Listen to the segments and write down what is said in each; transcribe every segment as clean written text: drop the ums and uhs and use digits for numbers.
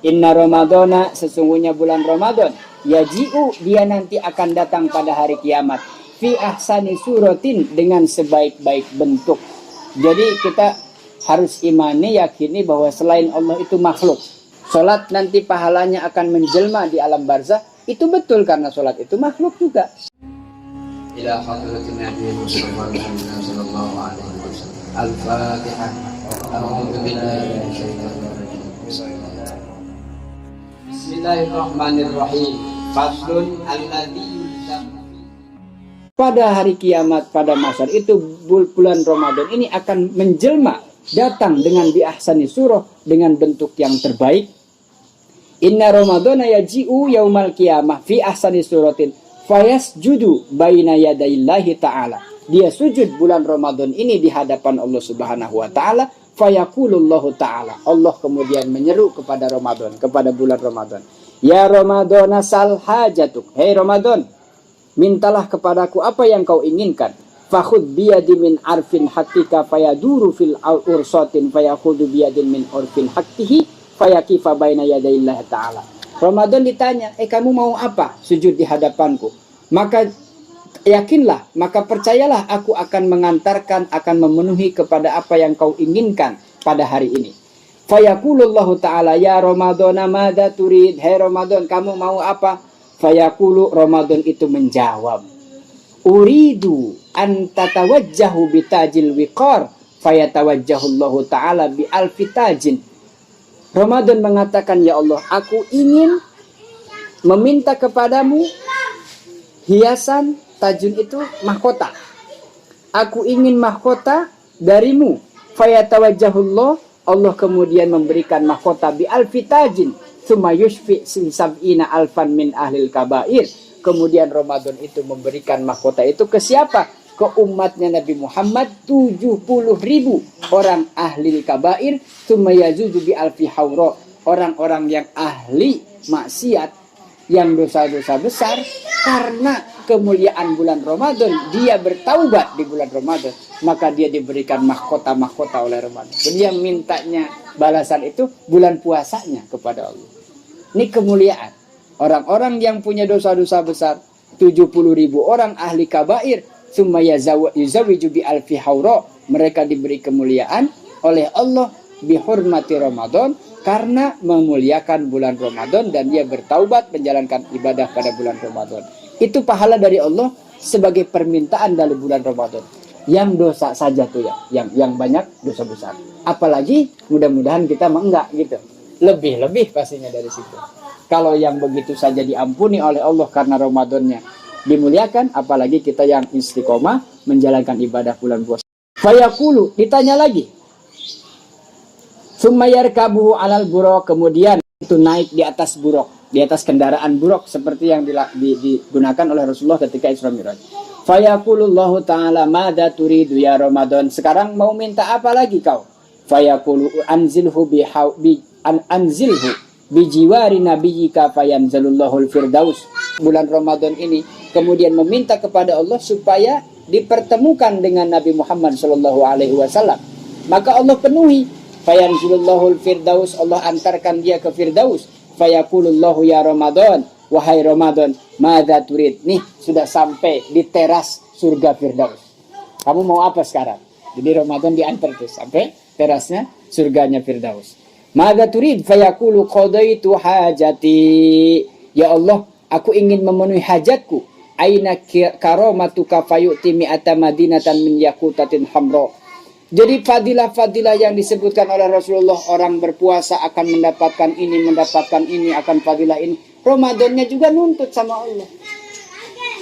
Inna Ramadana, sesungguhnya bulan Ramadan, yaji'u, dia nanti akan datang pada hari kiamat, fi ahsani suratin, dengan sebaik-baik bentuk. Jadi kita harus imani, yakini bahwa selain Allah itu makhluk. Salat nanti pahalanya akan menjelma di alam barzah, itu betul karena salat itu makhluk juga. Ila hadratin Nabi Muhammad sallallahu alaihi wasallam. Al-Fatihah. A'udzu billahi minasyaitonir rajim. Bismillahirrahmanirrahim. Faslun alladzi. Pada hari kiamat, pada masyar itu, bulan Ramadan ini akan menjelma, datang dengan biahsani surah, dengan bentuk yang terbaik. Inna Ramadana yaji'u yaumal qiyamah fi ahsani suratin fayasjudu baina yadayillahi ta'ala. Dia sujud bulan Ramadan ini di hadapan Allah Subhanahu wa ta'ala. Fayaqulullahu ta'ala, Allah kemudian menyeru kepada Ramadan, kepada bulan Ramadan, ya Ramadan sal hajatuk, hei Ramadan, mintalah kepadaku apa yang kau inginkan. Fakhud biyadi min arfin hakika fayaduru fil ursatin fayakhudu biyadin min urfin hakihi fayakifa baina yadayillah ta'ala. Ramadan ditanya, kamu mau apa sujud di hadapanku? Maka yakinlah, maka percayalah, aku akan mengantarkan, akan memenuhi kepada apa yang kau inginkan pada hari ini. Fayaqulullahu ta'ala, ya Ramadan madza turid, hei Ramadan, kamu mau apa? Fayaqulu, Ramadan itu menjawab, uridu an tatawajjahu bitajil wiqar fayatawajjahullahu ta'ala bi alfitajin. Ramadan mengatakan, ya Allah, aku ingin meminta kepadamu hiasan. Tajun itu mahkota. Aku ingin mahkota darimu. Fayatawajjahullah, Allah kemudian memberikan mahkota bi alfi tajin. Tsumma yushfi sab'ina alfan min ahlil kabair. Kemudian Ramadan itu memberikan mahkota itu ke siapa? Ke umatnya Nabi Muhammad, 70.000 orang ahlil kabair. Tsumma yazudu bi alfi haura, orang-orang yang ahli maksiat, yang dosa-dosa besar, karena kemuliaan bulan Ramadan, dia bertaubat di bulan Ramadan, maka dia diberikan mahkota-mahkota oleh Ramadan. Dia mintanya balasan itu bulan puasanya kepada Allah. Ini kemuliaan. Orang-orang yang punya dosa-dosa besar, 70.000 orang ahli kabair, summa yuzawwiju bi alfi haura, mereka diberi kemuliaan oleh Allah bihurmati Ramadan, karena memuliakan bulan Ramadan dan dia bertaubat menjalankan ibadah pada bulan Ramadan. Itu pahala dari Allah sebagai permintaan dari bulan Ramadan. Yang dosa saja tuh ya, yang banyak dosa besar. Apalagi mudah-mudahan kita enggak gitu. Lebih pastinya dari situ. Kalau yang begitu saja diampuni oleh Allah karena Ramadannya dimuliakan, apalagi kita yang istiqomah menjalankan ibadah bulan puasa. Fayaqulu, ditanya lagi. Summayar kabuhu alal buruk, kemudian itu naik di atas buruk, di atas kendaraan buruk seperti yang digunakan oleh Rasulullah ketika Isra Mi'raj. Fayaqulullahu ta'ala madza turidu ya Ramadan, sekarang mau minta apa lagi kau? Fayaqulu anzilhu anzilhu bi jiwari nabiyyika fayanzalullahu al-firdaus. Bulan Ramadan ini kemudian meminta kepada Allah supaya dipertemukan dengan Nabi Muhammad sallallahu alaihi wasallam. Maka Allah penuhi. Fayanzulullahul firdaus, Allah antarkan dia ke firdaus. Fayaqulullahu ya Ramadan, wahai Ramadan, madza turid. Nih sudah sampai di teras surga firdaus. Kamu mau apa sekarang? Jadi Ramadan diantar tuh sampai terasnya surganya firdaus. Madza turid? Fayaqulu qadaitu hajati. Ya Allah, aku ingin memenuhi hajatku. Aina karamatuka fayu'ti mi'ata madinatan min yaqutatin hamra. Jadi fadilah-fadilah yang disebutkan oleh Rasulullah, orang berpuasa akan mendapatkan ini, akan fadilah ini. Ramadannya juga nuntut sama Allah.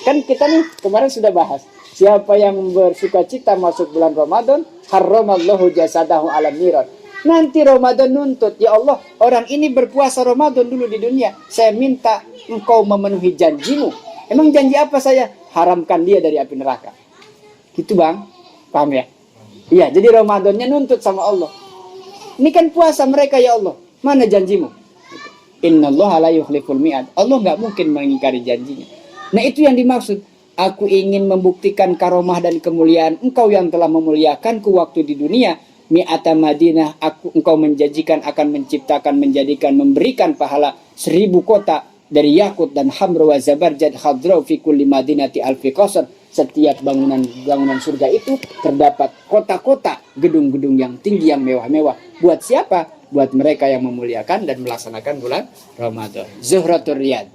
Kan kita nih kemarin sudah bahas, siapa yang bersuka cita masuk bulan Ramadan, harramallahu jasadahu alam niran. Nanti Ramadan nuntut, ya Allah, orang ini berpuasa Ramadan dulu di dunia, saya minta engkau memenuhi janjimu. Emang janji apa saya? Haramkan dia dari api neraka. Gitu bang, paham ya? Iya, jadi Ramadannya nuntut sama Allah. Ini kan puasa mereka, ya Allah. Mana janjimu? Innallaha la yukhliful mi'ad. Allah nggak mungkin mengingkari janjinya. Nah, itu yang dimaksud. Aku ingin membuktikan karomah dan kemuliaan engkau yang telah memuliakanku waktu di dunia. mi'ata Madinah, engkau menjanjikan akan menciptakan, menjadikan, memberikan pahala 1000 kota dari yakut dan hamr wa zabarjad khadrau fi kulli madinati alfi qasr. Setiap bangunan surga itu terdapat kota-kota, gedung-gedung yang tinggi, yang mewah-mewah. Buat siapa? Buat mereka yang memuliakan dan melaksanakan bulan Ramadan. Zuhratul Riyad.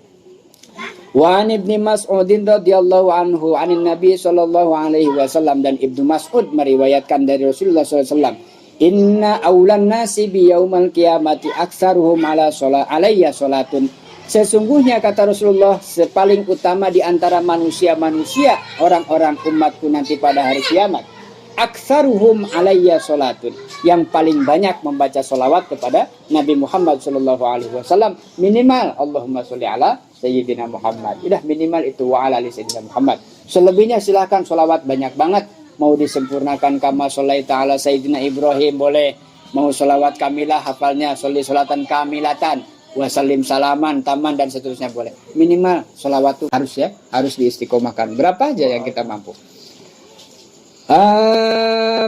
Wa an Ibnu Mas'udin radhiyallahu anhu anin Nabi sallallahu alaihi wasallam, dan Ibnu Mas'ud meriwayatkan dari Rasulullah sallallahu alaihi wasallam, inna aulan nasi bi yaumal qiyamati aktsaruhum alayya salatun. Sesungguhnya kata Rasulullah, sepaling utama di antara manusia-manusia, orang-orang umatku nanti pada hari kiamat, aktsaruhum alayya salatun, yang paling banyak membaca solawat kepada Nabi Muhammad sallallahu alaihi wasallam, minimal Allahumma sholli ala Sayyidina Muhammad. Udah minimal itu, wa ala Sayyidina Muhammad. Selebihnya silahkan solawat banyak banget. Mau disempurnakan kama sholli ta'ala Sayyidina Ibrahim boleh. Mau solawat kamilah, hafalnya sholli sholatan kamilatan, wasallim salaman taman, dan seterusnya boleh. Minimal solawat itu harus ya, harus diistiqomahkan. Berapa aja yang kita mampu.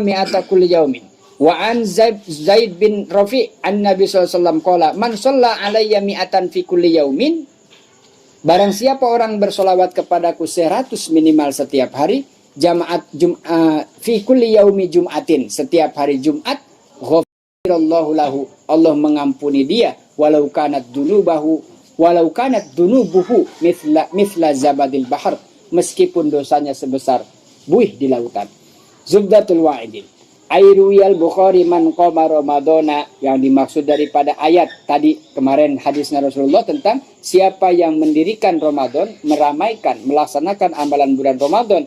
Mi'ata kulli yaumin. Wa an Zaid bin Rafi' an Nabi sallallahu alaihi wasallam qala man shalla alayya mi'atan fi kulli yaumin, barang siapa orang bersolawat kepadaku 100 minimal setiap hari, jamaat fi kulli yaumi jum'atin, setiap hari Jumat, ghafirallahu lahu, Allah mengampuni dia, walau kanat dunubuhu mithla zabadil bahar, meskipun dosanya sebesar buih di lautan. Zubdatul Wa'idin. Airuyal Bukhari man qama Ramadana, yang dimaksud daripada ayat tadi kemarin hadisnya Rasulullah tentang siapa yang mendirikan Ramadan, meramaikan, melaksanakan amalan bulan Ramadan.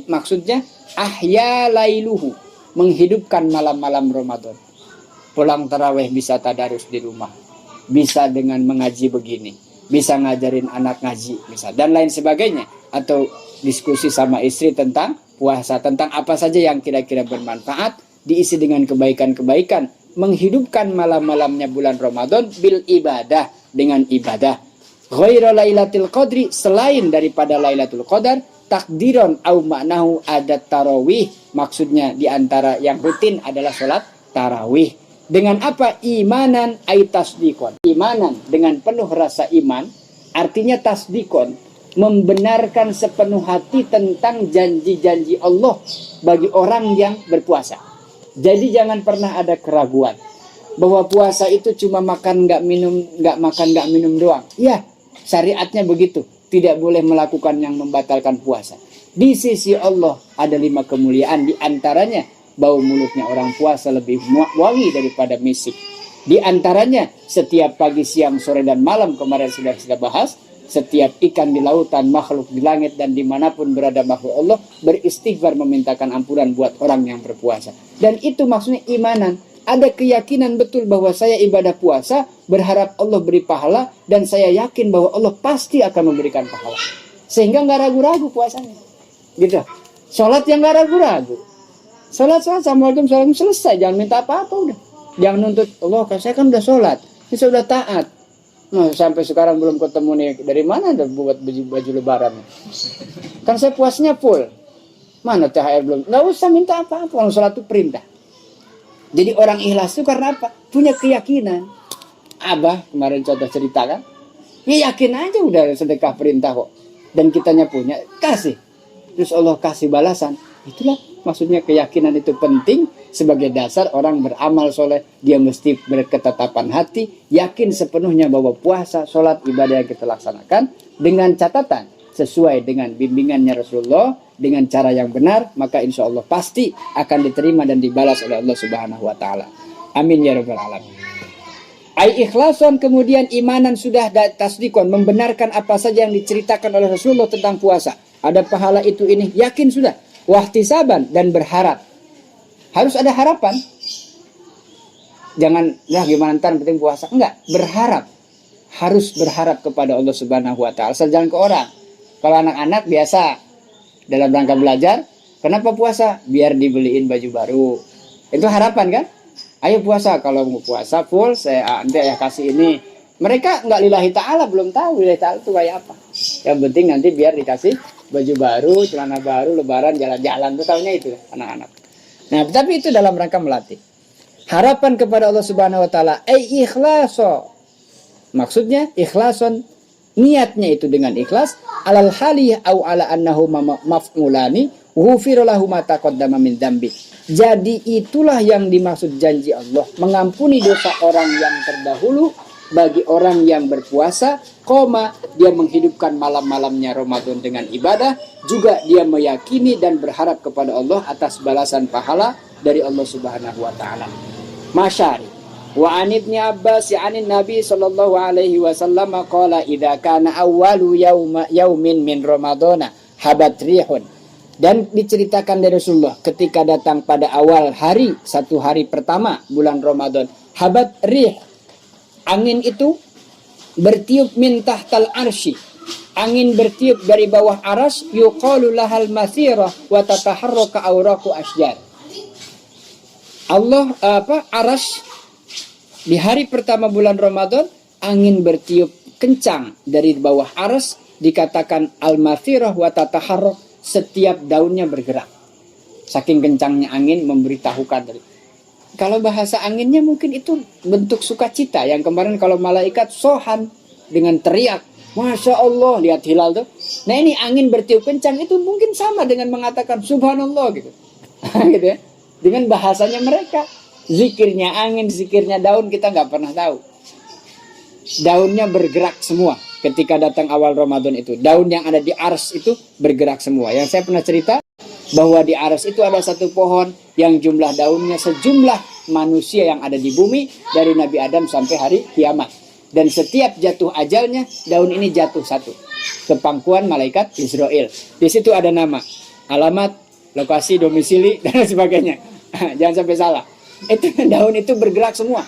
Maksudnya ahya lailuhu, menghidupkan malam-malam Ramadan. Pulang tarawih bisa tadarus di rumah, bisa dengan mengaji begini, bisa ngajarin anak ngaji bisa, dan lain sebagainya, atau diskusi sama istri tentang puasa, tentang apa saja yang kira-kira bermanfaat, diisi dengan kebaikan-kebaikan, menghidupkan malam-malamnya bulan Ramadan bil ibadah, dengan ibadah. Ghaira lailatul qadri, selain daripada Lailatul Qadar, takdiron au maknahu adat tarawih, maksudnya diantara yang rutin adalah sholat tarawih. Dengan apa? Imanan ay tasdikon, imanan dengan penuh rasa iman, artinya tasdikon, membenarkan sepenuh hati tentang janji-janji Allah bagi orang yang berpuasa. Jadi jangan pernah ada keraguan bahwa puasa itu cuma makan nggak minum, nggak makan nggak minum doang. Ya, syariatnya begitu. Tidak boleh melakukan yang membatalkan puasa. Di sisi Allah ada 5 kemuliaan, di antaranya bau mulutnya orang puasa lebih wangi daripada misik. Di antaranya setiap pagi, siang, sore, dan malam, kemarin sudah kita bahas, setiap ikan di lautan, makhluk di langit, dan dimanapun berada makhluk Allah beristighfar memintakan ampunan buat orang yang berpuasa. Dan itu maksudnya imanan. Ada keyakinan betul bahwa saya ibadah puasa, berharap Allah beri pahala, dan saya yakin bahwa Allah pasti akan memberikan pahala. Sehingga nggak ragu-ragu puasanya. Gitu. Sholat yang nggak ragu-ragu. Sholat, assalamualaikum, selesai. Jangan minta apa-apa udah. Jangan nuntut, Allah, saya kan udah sholat. Ini saya udah taat. Nah, sampai sekarang belum ketemu nih, dari mana ada buat baju lebaran? Kan saya puasnya full. Mana THR belum? Nggak usah minta apa-apa, kalau sholat itu perintah. Jadi orang ikhlas itu karena apa? Punya keyakinan. Abah kemarin contoh cerita kan, ya yakin aja udah sedekah perintah kok. Dan kitanya punya, kasih. Terus Allah kasih balasan. Itulah maksudnya keyakinan itu penting sebagai dasar orang beramal soleh. Dia mesti berketetapan hati, yakin sepenuhnya bahwa puasa, sholat, ibadah yang kita laksanakan dengan catatan sesuai dengan bimbingannya Rasulullah, dengan cara yang benar, maka insya Allah pasti akan diterima dan dibalas oleh Allah Subhanahu wa Ta'ala. Amin ya rabbal alamin. Ai ikhlason, kemudian imanan sudah tasdikon, membenarkan apa saja yang diceritakan oleh Rasulullah tentang puasa. Ada pahala itu ini, yakin sudah. Wahtisaban, dan berharap. Harus ada harapan. Jangan, ya gimana ntar penting puasa. Enggak, berharap. Harus berharap kepada Allah Subhanahu wa Ta'ala. Asal jangan ke orang. Kalau anak-anak biasa dalam rangka belajar, kenapa puasa? Biar dibeliin baju baru. Itu harapan kan? Ayo puasa, kalau mau puasa full, saya nanti ya kasih ini. Mereka nggak lillahi ta'ala, belum tahu lillahi ta'ala itu kayak apa. Yang penting nanti biar dikasih baju baru, celana baru, lebaran, jalan-jalan. Itu tahunya itu anak-anak. Nah, tapi itu dalam rangka melatih. harapan kepada Allah Subhanahu wa taala, ikhlaso. Maksudnya ikhlason, niatnya itu dengan ikhlas, alal hali au ala annahu maf'ulani ghufira lahu ma taqaddama min dzambi. Jadi itulah yang dimaksud janji Allah, mengampuni dosa orang yang terdahulu bagi orang yang berpuasa, dia menghidupkan malam-malamnya Ramadan dengan ibadah, juga dia meyakini dan berharap kepada Allah atas balasan pahala dari Allah Subhanahu wa taala. Masyari wa an ibni Abbas ya'anin Nabi sallallahu alaihi wasallam qala idza kana awwalu yaumin min Ramadana habat rihun. Dan diceritakan dari Rasulullah ketika datang pada awal hari, satu hari pertama bulan Ramadan, habat rih, angin itu bertiup min tahtal arsy, angin bertiup dari bawah aras, yuqalu lahal masirah wa tataharraka awraqu asjar. Aras di hari pertama bulan Ramadan, angin bertiup kencang dari bawah aras, dikatakan al-masirah wa tataharrak, setiap daunnya bergerak. Saking kencangnya angin memberitahukan tadi. Kalau bahasa anginnya mungkin itu bentuk sukacita. Yang kemarin kalau malaikat sohan dengan teriak, Masya Allah, lihat hilal tuh. Nah ini angin bertiup kencang itu mungkin sama dengan mengatakan Subhanallah gitu. Gitu ya. Dengan bahasanya mereka. Zikirnya angin, zikirnya daun kita nggak pernah tahu. Daunnya bergerak semua. Ketika datang awal Ramadan itu, daun yang ada di ars itu bergerak semua. Yang saya pernah cerita bahwa di ars itu ada satu pohon yang jumlah daunnya sejumlah manusia yang ada di bumi dari Nabi Adam sampai hari kiamat. Dan setiap jatuh ajalnya, daun ini jatuh satu ke pangkuan malaikat Israel. Di situ ada nama, alamat, lokasi, domisili dan sebagainya. Jangan sampai salah. Itu daun itu bergerak semua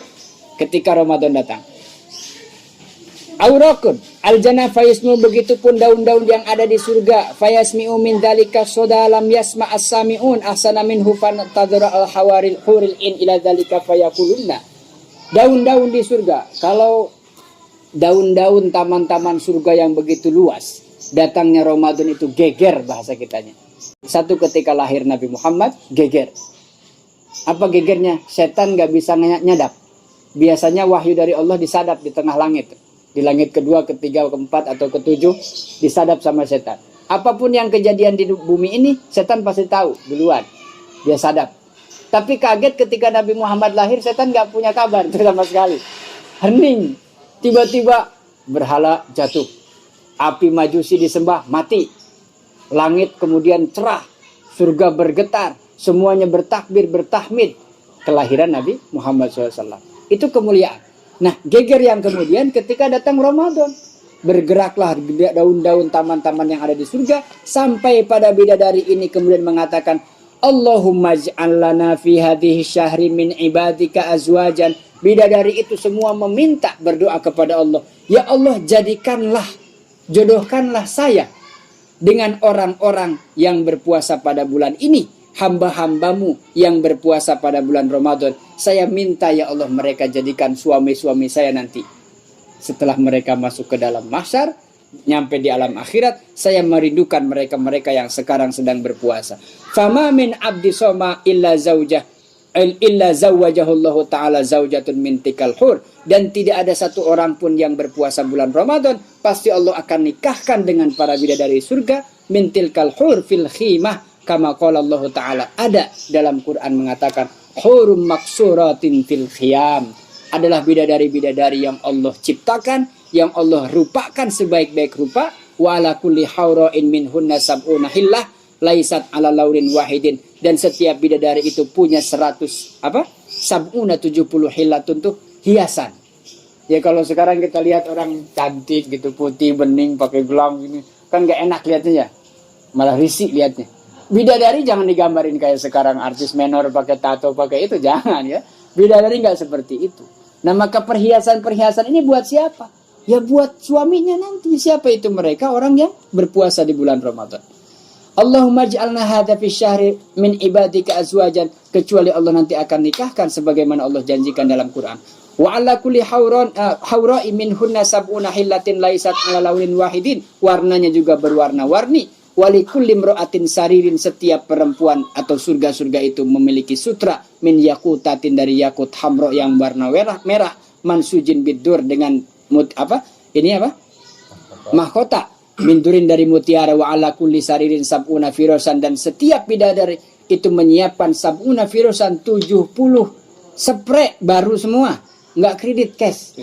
ketika Ramadan datang. Aurakun al-jannah fayasmu, begitupun daun-daun yang ada di surga, fayasmi'u min dzalika soda lam yasma as-sami'un ahsana minhu fantadhara al-hawaril huril in ila dzalika fayaqulunna. Daun-daun di surga, kalau daun-daun taman-taman surga yang begitu luas, datangnya Ramadan itu geger bahasa kitanya. Satu ketika lahir Nabi Muhammad, geger. Apa gegernya? Setan gak bisa nyadap. Biasanya wahyu dari Allah disadap di tengah langit. Di langit kedua, ketiga, keempat, atau ketujuh, disadap sama setan. Apapun yang kejadian di bumi ini, setan pasti tahu duluan. Dia sadap. Tapi kaget ketika Nabi Muhammad lahir, setan gak punya kabar itu sama sekali. Hening. Tiba-tiba berhala jatuh. Api majusi disembah, mati. Langit kemudian cerah. Surga bergetar. Semuanya bertakbir, bertahmid. Kelahiran Nabi Muhammad SAW. Itu kemuliaan. Nah, geger yang kemudian ketika datang Ramadan, bergeraklah daun-daun taman-taman yang ada di surga, sampai pada bidadari ini kemudian mengatakan, Allahumma ij'al lana fi hadhihi syahri min ibadika azwajan. Bidadari itu semua meminta, berdoa kepada Allah, ya Allah, jadikanlah, jodohkanlah saya dengan orang-orang yang berpuasa pada bulan ini, hamba-hambamu yang berpuasa pada bulan Ramadan. Saya minta ya Allah, mereka jadikan suami-suami saya nanti. Setelah mereka masuk ke dalam mahsyar, nyampe di alam akhirat, saya merindukan mereka-mereka yang sekarang sedang berpuasa. Fama min abdi soma illa zawwajahullahu ta'ala zawjatun min tikal hur. Dan tidak ada satu orang pun yang berpuasa bulan Ramadan, pasti Allah akan nikahkan dengan para bidadari surga min tilkal hur fil khimah. Kama qala Allah Ta'ala, ada dalam Quran mengatakan hurum maksuratin fil khiyam, adalah bidadari-bidadari yang Allah ciptakan, yang Allah rupakan sebaik-baik rupa, wa ala kulli haura'in minhunna sab'una hillah laisat ala laurin wahidin, dan setiap bidadari itu punya 100 sab'una 70 hillatun tuh hiasan. Ya kalau sekarang kita lihat orang cantik gitu, putih bening pakai gelang gini, kan gak enak lihatnya ya, malah risih lihatnya. Bidadari jangan digambarin kayak sekarang artis menor pakai tato pakai itu, jangan ya. Bidadari nggak seperti itu. Nah maka perhiasan-perhiasan ini buat siapa? Ya buat suaminya nanti. Siapa itu mereka? Orang yang berpuasa di bulan Ramadan. Allahumma ij'alna hadza fi syahri min ibadika azwajan, kecuali Allah nanti akan nikahkan sebagaimana Allah janjikan dalam Quran. Wa ala kulli haura'i minhunna sab'una hillatin laisat ala launin wahidin, warnanya juga berwarna-warni. Walikulli imra'atin saririn, setiap perempuan atau surga-surga itu memiliki sutra min yakutatin, dari yakut, hamro yang warna merah, mansujin bidur, dengan mahkota, mindurin dari mutiara, wa ala kulli saririn sab'una firosan, dan setiap bidadari itu menyiapkan sab'una firosan, 70 spray baru semua, nggak kredit cash.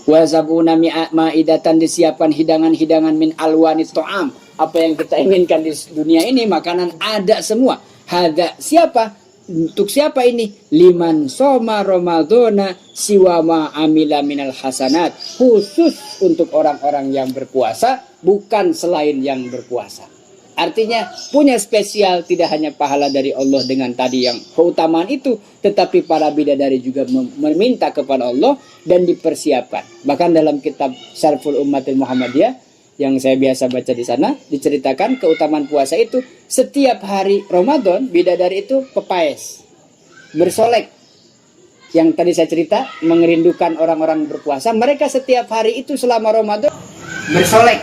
Wa sab'una ma'idatan, disiapkan hidangan-hidangan min alwani to'am, apa yang kita inginkan di dunia ini, makanan ada semua. Hada siapa? Untuk siapa ini? Liman soma Ramadhana siwama amila minal hasanat. Khusus untuk orang-orang yang berpuasa, bukan selain yang berpuasa. Artinya punya spesial, tidak hanya pahala dari Allah dengan tadi yang keutamaan itu, tetapi para bidadari juga meminta kepada Allah dan dipersiapkan. Bahkan dalam kitab Syarful Ummatil Muhammadiyah yang saya biasa baca di sana, diceritakan keutamaan puasa itu, setiap hari Ramadan bidadari itu pepaes, bersolek. Yang tadi saya cerita, mengerindukan orang-orang berpuasa, mereka setiap hari itu selama Ramadan bersolek.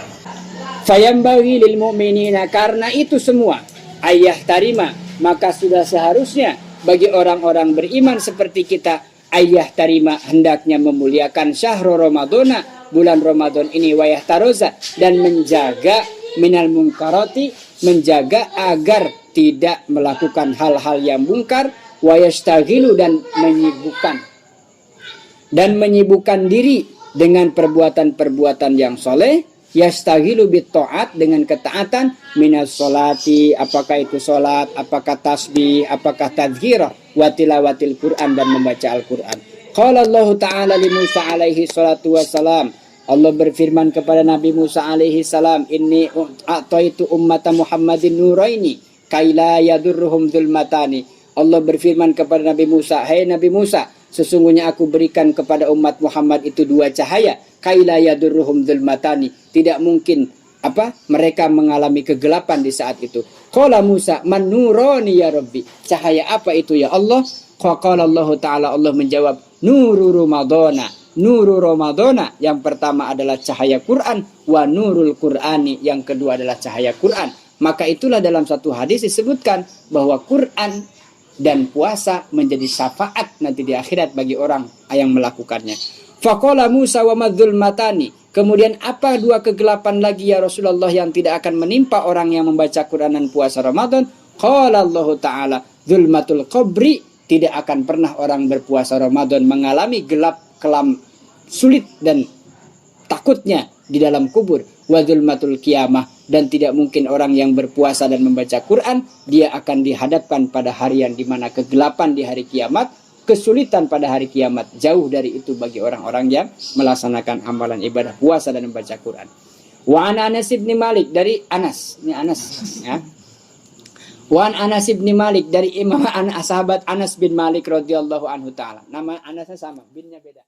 Fayambaghi lil mu'minina, karena itu semua ayah tarima, maka sudah seharusnya bagi orang-orang beriman seperti kita, ayah tarima, hendaknya memuliakan syahrul Ramadana, bulan Ramadan ini, wayah taroza, dan menjaga minal munkarati, menjaga agar tidak melakukan hal-hal yang mungkar, wayastaghilu, dan menyibukkan diri dengan perbuatan-perbuatan yang soleh, yastaghilu bit ta'at, dengan ketaatan, minas solati, apakah itu solat, apakah tasbih, apakah tadzkirah, wa tilawatil Quran, dan membaca Al-Quran. Qala Allah Ta'ala li Musa alaihi salatu wassalam, Allah berfirman kepada Nabi Musa alaihi salam, inni a'taitu ummata Muhammadin nuraini kaila yadurruhum dzulmatani. Allah berfirman kepada Nabi Musa, hai Nabi Musa, sesungguhnya aku berikan kepada umat Muhammad itu 2 cahaya, kaila yadurruhum dzulmatani, tidak mungkin mereka mengalami kegelapan di saat itu. Qala Musa, man nurani ya Rabbi, cahaya apa itu ya Allah? Qala Allah Ta'ala, Allah menjawab, nuru Ramadana, nuru Ramadana, yang pertama adalah cahaya Quran, wa nurul Qur'ani, yang kedua adalah cahaya Quran. Maka itulah dalam satu hadis disebutkan bahwa Quran dan puasa menjadi syafaat nanti di akhirat bagi orang yang melakukannya. Faqala Musa wa madzul matani, kemudian apa 2 kegelapan lagi ya Rasulullah yang tidak akan menimpa orang yang membaca Quran dan puasa Ramadan? Qala Allah Ta'ala, zulmatul qabri, tidak akan pernah orang berpuasa Ramadan mengalami gelap, kelam, sulit dan takutnya di dalam kubur. Wa zulmatul qiyamah, dan tidak mungkin orang yang berpuasa dan membaca Quran, dia akan dihadapkan pada hari yang dimana kegelapan di hari kiamat, kesulitan pada hari kiamat. Jauh dari itu bagi orang-orang yang melaksanakan amalan ibadah puasa dan membaca Quran. Wa an Anas bin Malik, dari Anas, ini Anas ya. Wa an Anas bin Malik, dari Imam sahabat Anas bin Malik radhiyallahu anhu taala. Nama Anasnya sama, binnya beda.